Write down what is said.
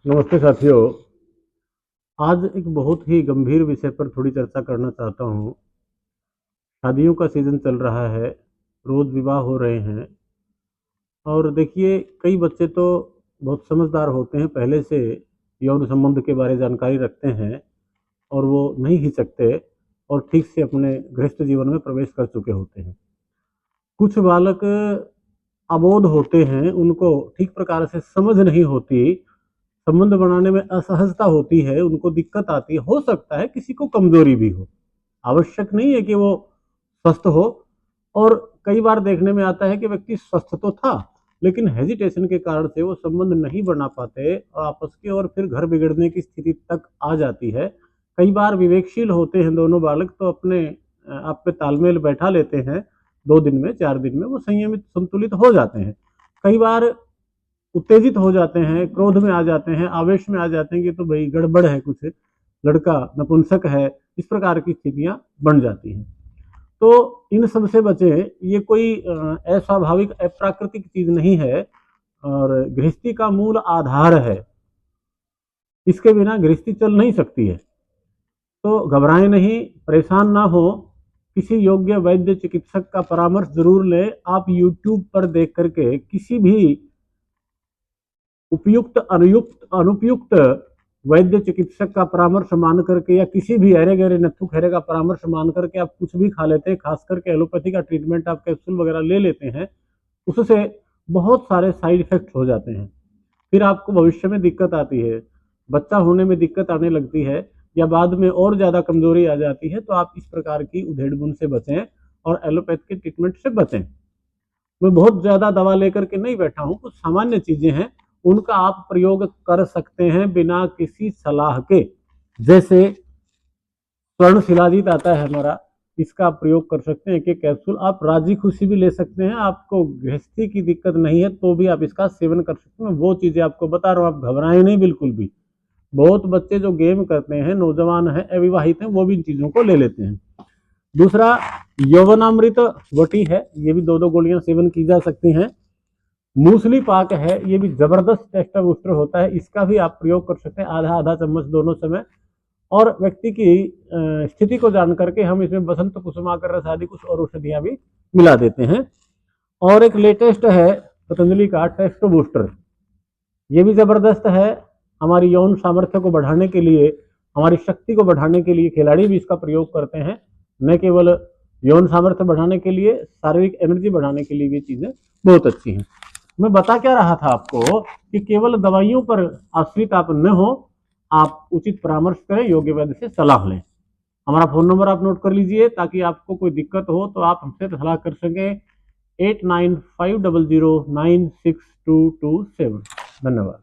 नमस्ते साथियों। आज एक बहुत ही गंभीर विषय पर थोड़ी चर्चा करना चाहता हूँ। शादियों का सीजन चल रहा है, रोज विवाह हो रहे हैं और देखिए कई बच्चे तो बहुत समझदार होते हैं, पहले से यौन संबंध के बारे जानकारी रखते हैं और वो नहीं हिचकते और ठीक से अपने गृहस्थ जीवन में प्रवेश कर चुके होते हैं। कुछ बालक अबोध होते हैं, उनको ठीक प्रकार से समझ नहीं होती, संबंध बनाने में असहजता होती है, उनको दिक्कत आती है। हो सकता है किसी को कमजोरी भी हो, आवश्यक नहीं है कि वो स्वस्थ हो। और कई बार देखने में आता है कि व्यक्ति स्वस्थ तो था लेकिन हेजिटेशन के कारण से वो संबंध नहीं बना पाते और आपस के, और फिर घर बिगड़ने की स्थिति तक आ जाती है। कई बार विवेकशील होते हैं दोनों बालक तो अपने आप पे तालमेल बैठा लेते हैं, 2 दिन में 4 दिन में वो संयमित संतुलित हो जाते हैं। कई बार उत्तेजित हो जाते हैं, क्रोध में आ जाते हैं, आवेश में आ जाते हैं कि तो भाई गड़बड़ है, कुछ लड़का नपुंसक है, इस प्रकार की स्थितियां बन जाती हैं। तो इन सब से बचे, ये कोई अस्वाभाविक अप्राकृतिक चीज नहीं है और गृहस्थी का मूल आधार है, इसके बिना गृहस्थी चल नहीं सकती है। तो घबराएं नहीं, परेशान ना हो, किसी योग्य वैद्य चिकित्सक का परामर्श जरूर लें। आप YouTube पर देख करके किसी भी उपयुक्त अनुपयुक्त वैद्य चिकित्सक का परामर्श मान करके या किसी भी अरे गहरे नत्थु खैरे का परामर्श मान करके आप कुछ भी खा लेते हैं, खास करके एलोपैथी का ट्रीटमेंट आप कैप्सूल वगैरह ले लेते हैं, उससे बहुत सारे साइड इफेक्ट हो जाते हैं। फिर आपको भविष्य में दिक्कत आती है, बच्चा होने में दिक्कत आने लगती है या बाद में और ज्यादा कमजोरी आ जाती है। तो आप इस प्रकार की उधेड़ बुन से बचें और एलोपैथ के ट्रीटमेंट से बचें। मैं बहुत ज्यादा दवा लेकर के नहीं बैठा हूं, कुछ सामान्य चीजें हैं, उनका आप प्रयोग कर सकते हैं बिना किसी सलाह के। जैसे स्वर्ण शिलाजीत आता है हमारा, इसका आप प्रयोग कर सकते हैं। एक कैप्सूल आप राजी खुशी भी ले सकते हैं, आपको गृहस्थी की दिक्कत नहीं है तो भी आप इसका सेवन कर सकते हैं। वो चीजें आपको बता रहा हूँ, आप घबराएं नहीं बिल्कुल भी। बहुत बच्चे जो गेम करते हैं, नौजवान हैं, अविवाहित हैं, वो भी इन चीजों को ले लेते हैं। दूसरा, यौवनामृत वटी है, ये भी 2-2 गोलियां सेवन की जा सकती हैं। मूसली पाक है, ये भी जबरदस्त टेस्ट बूस्टर होता है, इसका भी आप प्रयोग कर सकते हैं, आधा आधा चम्मच दोनों समय। और व्यक्ति की स्थिति को जान करके हम इसमें बसंत कुसुमाकर रस आदि कुछ और औषधियां भी मिला देते हैं। और एक लेटेस्ट है पतंजलि का टेस्ट बूस्टर, ये भी जबरदस्त है, हमारी यौन सामर्थ्य को बढ़ाने के लिए, हमारी शक्ति को बढ़ाने के लिए खिलाड़ी भी इसका प्रयोग करते हैं। न केवल यौन सामर्थ्य बढ़ाने के लिए, शारीरिक एनर्जी बढ़ाने के लिए भी चीजें बहुत अच्छी हैं। मैं बता क्या रहा था आपको कि केवल दवाइयों पर आश्रित आप न हो, आप उचित परामर्श करें, योग्य वैद्य से सलाह लें। हमारा फोन नंबर आप नोट कर लीजिए, ताकि आपको कोई दिक्कत हो तो आप हमसे सलाह कर सकें। 8950096227। धन्यवाद।